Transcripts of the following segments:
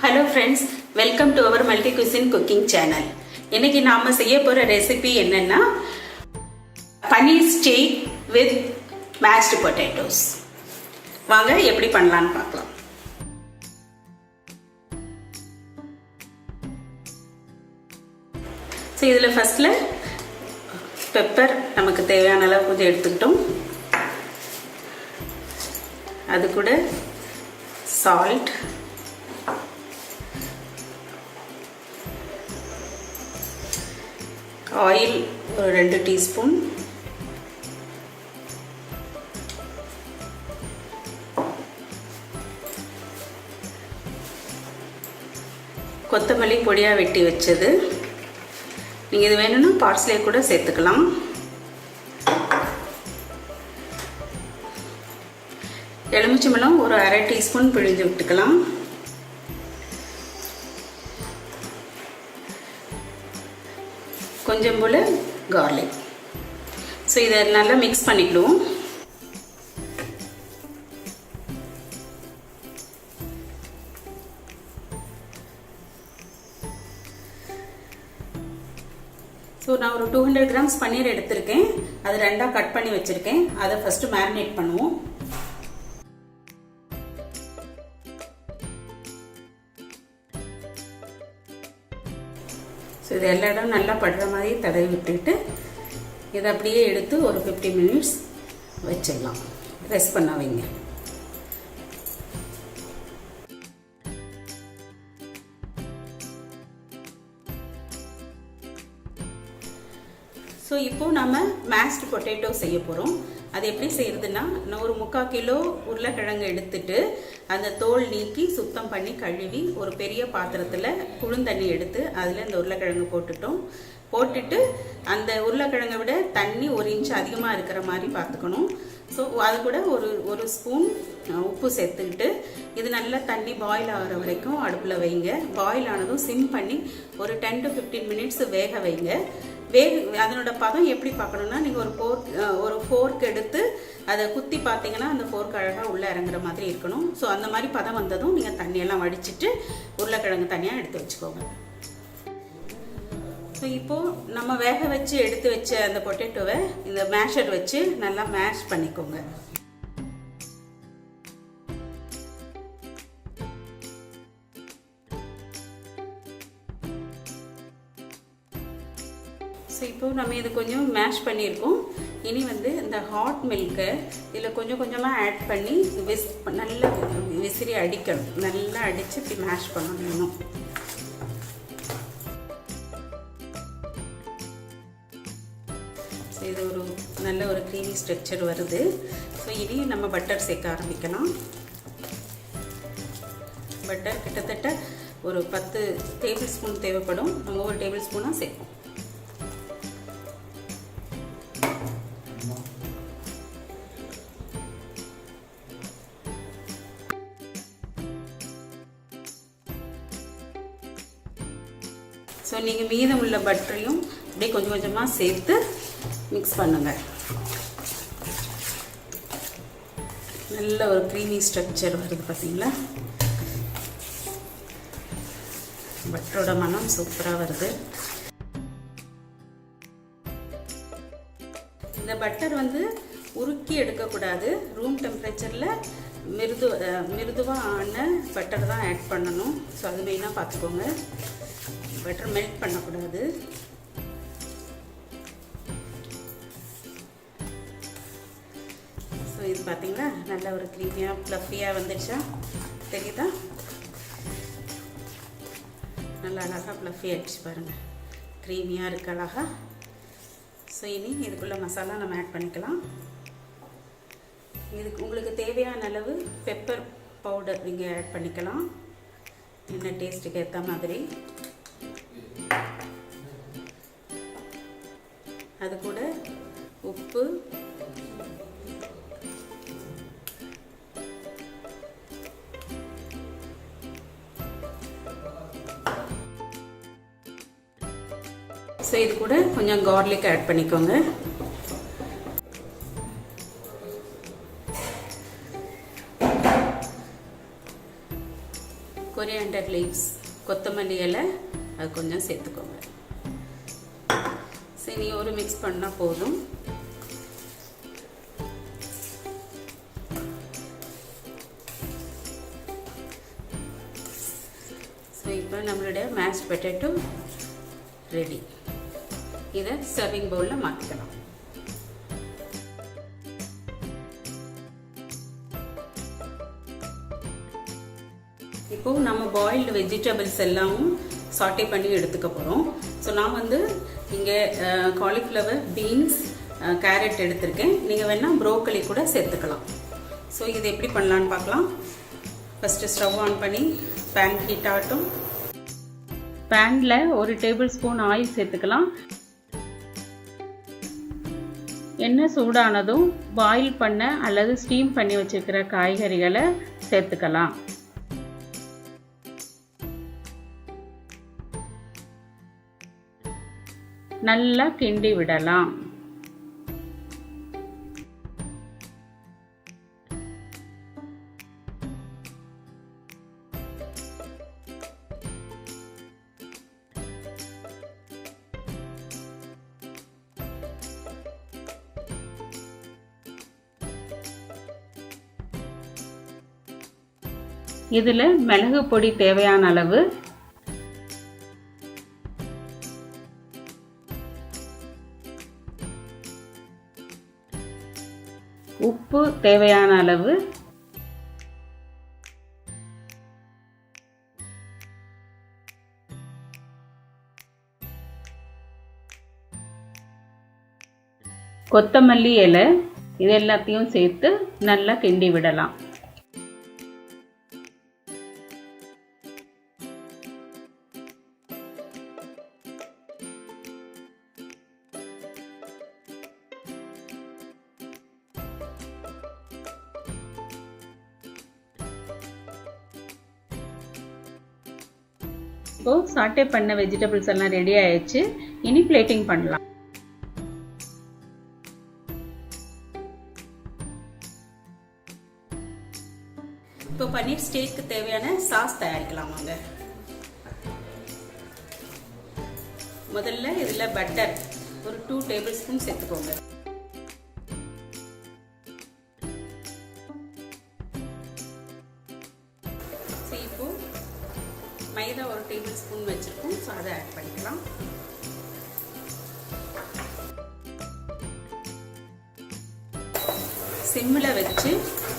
Hello friends, welcome to our multi cuisine cooking channel. இன்னைக்கு நாம செய்ய போற ரெசிபி என்னன்னா பன்னீர் ஸ்டீக் with mashed potatoes. வாங்க எப்படி பண்ணலாம்னு பார்க்கலாம். சோ இதுல ஃபர்ஸ்ட்ல பெப்பர் நமக்கு தேவையான அளவு கொஞ்சம் எடுத்துக்கிட்டோம். அது கூட salt, oil ஒரு 2 டீஸ்பூன், கொத்தமல்லி பொடியா வெட்டி வச்சது. நீங்க இது வேணும்னா பார்ஸ்லே கூட சேர்த்துக்கலாம். எலுமிச்சம்பழம் ஒரு 1/2 டீஸ்பூன் பிழிஞ்சு விட்டுக்கலாம். கொஞ்சம் போல garlic. சோ இத நல்லா mix பண்ணிடுவோம். சோ நான் ஒரு 200 grams பன்னீர் எடுத்துர்க்கேன். அது ரெண்டா கட் பண்ணி வச்சிருக்கேன். அத ஃபர்ஸ்ட் மேரினேட் பண்ணுவோம். சோ இது எல்லா இடம் நல்லா படுற மாதிரி தடவி விட்டுட்டு இத அப்படியே எடுத்து ஒரு 50 minutes வச்சிடலாம். ரெஸ்ட் பண்ண வைங்க. சோ இப்போ நாம mashed potato செய்ய போறோம். அது எப்படி செய்யறதுன்னா நான் ஒரு 3/4 கிலோ உருளைக்கிழங்கு எடுத்துட்டு அந்த தோல் நீக்கி சுத்தம் பண்ணி கழுவி ஒரு பெரிய பாத்திரத்துல குளுந்தண்ணி எடுத்து அதுல இந்த உருளைக்கிழங்கு போட்டுட்டு அந்த உருளைக்கிழங்கை விட தண்ணி 1 இன்ச் அதிகமா இருக்கிற மாதிரி பார்த்துக்கணும். ஸோ அது கூட ஒரு ஸ்பூன் உப்பு சேர்த்துக்கிட்டு இது நல்லா தண்ணி பாயில் ஆகிற வரைக்கும் அடுப்பில் வைங்க. பாயில் ஆனதும் சிம் பண்ணி ஒரு 10 to 15 minutes வேக வைங்க. அதனோட பதம் எப்படி பார்க்கணும்னா நீங்கள் ஒரு ஃபோர்க் எடுத்து அதை குத்தி பார்த்தீங்கன்னா அந்த ஃபோர்க் அழகாக உள்ளே இறங்குற மாதிரி இருக்கணும். ஸோ அந்த மாதிரி பதம் வந்ததும் நீங்கள் தண்ணியெல்லாம் வடிச்சிட்டு உருளைக்கிழங்கு தனியாக எடுத்து வச்சுக்கோங்க. ஸோ இப்போது நம்ம வேக வச்சு எடுத்து வச்ச அந்த பொட்டேட்டோவை இந்த மேஷர் வச்சு நல்லா மேஷ் பண்ணிக்கோங்க. ஸோ இப்போ நம்ம இது கொஞ்சம் மேஷ் பண்ணியிருக்கோம். இனி இந்த ஹாட் மில்கை இதில் கொஞ்சம் கொஞ்சமாக ஆட் பண்ணி நல்லா விசிறி அடிக்கணும். நல்லா அடித்து இப்படி மேஷ் பண்ணணும். ஸோ இது நல்ல ஒரு க்ரீமி ஸ்ட்ரக்சர் வருது. ஸோ இனி நம்ம பட்டர் சேர்க்க ஆரம்பிக்கலாம். பட்டர் கிட்டத்தட்ட ஒரு 10 டேபிள் ஸ்பூன் தேவைப்படும். நம்ம ஒரு டேபிள் ஸ்பூனாக சேர்ப்போம். ஸோ நீங்கள் மீதம் உள்ள பட்டரையும் அப்படியே கொஞ்சம் கொஞ்சமாக சேர்த்து மிக்ஸ் பண்ணுங்க. நல்ல ஒரு க்ரீமி ஸ்ட்ரக்சர் வருது பார்த்தீங்களா? பட்டரோட மனம் சூப்பராக வருது. இந்த பட்டர் உருக்கி எடுக்கக்கூடாது. ரூம் டெம்பரேச்சரில் மிருதுவான பட்டர் தான் ஆட் பண்ணணும். ஸோ அது மெயினாக பார்த்துக்கோங்க. பட்டர் மெல்ட் பண்ணக்கூடாது. ஸோ இது பார்த்தீங்களா நல்ல ஒரு க்ரீமியாக ஃப்ளஃபியாக வந்துடுச்சா தெரியுதா? நல்லா அழகாக ஃப்ளஃபி ஆகிடுச்சு பாருங்கள். க்ரீமியாக இருக்கு அழகாக. ஸோ இனி இதுக்குள்ளே மசாலா நம்ம ஆட் பண்ணிக்கலாம். இதுக்கு உங்களுக்கு தேவையான அளவு பெப்பர் பவுடர் நீங்கள் ஆட் பண்ணிக்கலாம். என்ன டேஸ்ட்டுக்கு ஏற்ற மாதிரி. அது கூட உப்பு, ஸோ இது கூட கொஞ்சம் கார்லிக் ஆட் பண்ணிக்கோங்க. கொரியாண்டர் லீவ்ஸ், கொத்தமல்லி இலை அது கொஞ்சம் சேர்த்துக்கோங்க. சரி, ஒரு மிக்ஸ் பண்ணால் போதும். ஸோ இப்போ நம்மளுடைய மேஷ்ட் பொட்டேட்டோ ரெடி. இதை சர்விங் பவுலில் மாற்றிக்கலாம். இப்போது நம்ம பாயில்டு வெஜிடபிள்ஸ் எல்லாமும் சாட்டே பண்ணி எடுத்துக்க போகிறோம். ஸோ நான் வந்து இங்கே காலிஃப்ளவர், பீன்ஸ், கேரட் எடுத்திருக்கேன். நீங்கள் வேணால் ப்ரோக்கலி கூட சேர்த்துக்கலாம். ஸோ இது எப்படி பண்ணலான்னு பார்க்கலாம். ஃபஸ்ட்டு ஸ்டவ் ஆன் பண்ணி பேன் ஹீட் ஆகட்டும். பேனில் 1 டேபிள் ஸ்பூன் ஆயில் சேர்த்துக்கலாம். எண்ணெய் சூடானதும் பாயில் பண்ண அல்லது ஸ்டீம் பண்ணி வச்சுருக்கிற காய்கறிகளை சேர்த்துக்கலாம். நல்லா கிண்டி விடலாம். இதில் மிளகு பொடி தேவையான அளவு, உப்பு தேவையான அளவு, கொத்தமல்லி இலை, இது எல்லாத்தையும் சேர்த்து நல்லா கிண்டி விடலாம். இப்போ சாட்டே பண்ண வெஜிடபிள்ஸ் எல்லாம் ரெடி ஆயிடுச்சு. இனி பிளேட்டிங் பண்ணலாம். இப்போ பன்னீர் ஸ்டேக்கு தேவையான சாஸ் தயாரிக்கலாம் வாங்க. முதல்ல இதில் பட்டர் ஒரு 2 டேபிள் ஸ்பூன் சேர்த்துக்கோங்க. இப்போ மைதா 1 டேபிள் ஸ்பூன் வச்சுருக்கோம். ஸோ அதை ஆட் பண்ணிக்கலாம். சிம்மில் வச்சு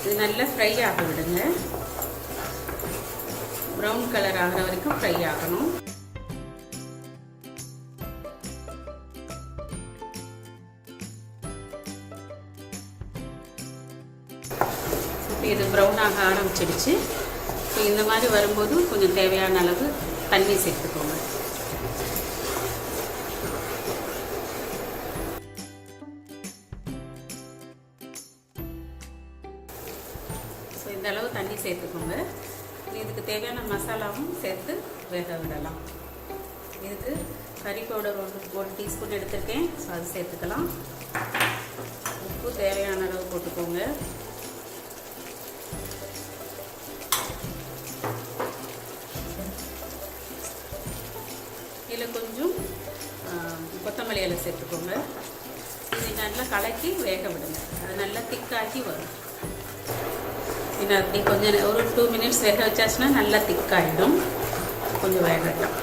இது நல்லா ஃப்ரை ஆக விடுங்க. ப்ரௌன் கலர் ஆகிற வரைக்கும் ஃப்ரை ஆகணும். இப்போ இது ப்ரௌன் ஆக ஆரம்பிச்சிடுச்சு. ஸோ இந்த மாதிரி வரும்போது கொஞ்சம் தேவையான அளவு தண்ணி சேர்த்துக்கோங்க. ஸோ இந்த அளவு தண்ணி சேர்த்துக்கோங்க. இதுக்கு தேவையான மசாலாவும் சேர்த்து வேக விடலாம். இதுக்கு கறி பவுடர் 1 டீஸ்பூன் எடுத்திருக்கேன். ஸோ அது சேர்த்துக்கலாம். உப்பு தேவையான அளவு போட்டுக்கோங்க. இதில் கொஞ்சம் கொத்தமல்லி இலை சேர்த்துக்கோங்க. இது நல்லா கலக்கி வேக விடுங்க. அது நல்லா திக்காக்கி வரும். இது அப்படி கொஞ்சம் ஒரு 2 மினிட்ஸ் வேக வச்சாச்சுன்னா நல்லா திக்காயிடும். கொஞ்சம் வேகட்டும்.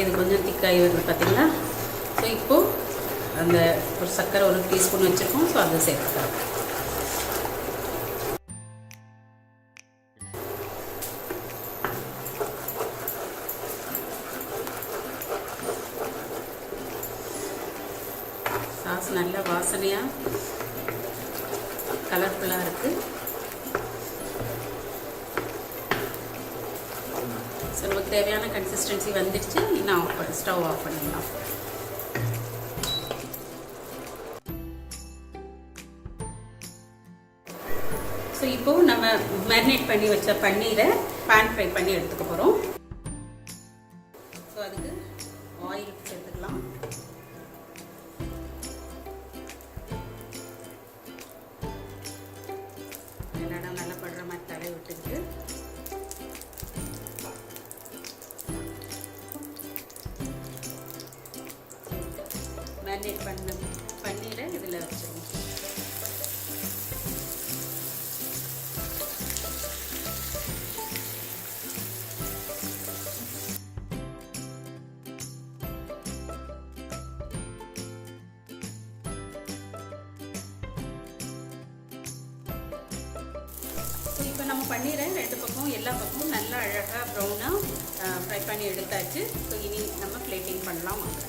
இது கொஞ்சம் திக்காகி வருது பார்த்தீங்களா. ஸோ இப்போது அந்த ஒரு சர்க்கரை 1 டீஸ்பூன் வச்சுருக்கோம். ஸோ அதை சேர்த்துக்கலாம். சாஸ் நல்லா வாசனையாக கலர்ஃபுல்லாக இருக்குது. ஸோ நமக்கு தேவையான கன்சிஸ்டன்சி வந்துடுச்சு. இன்னும் ஸ்டவ் ஆஃப் பண்ணிடலாம். ஸோ இப்போது நம்ம மேரினேட் பண்ணி வச்ச பன்னீரை பேன் ஃப்ரை பண்ணி எடுத்துக்க போகிறோம். ஸோ அதுக்கு ஆயில் சேர்த்துக்கலாம். எல்லா இடம் நல்லா படும். ஸோ இப்போ நம்ம பன்னீரை ரெண்டு பக்கம் எல்லா பக்கமும் நல்லா அழகாக ப்ரௌனாக ஃப்ரை பண்ணி எடுத்தாச்சு. ஸோ இனி நம்ம பிளேட்டிங் பண்ணலாம் வாங்க.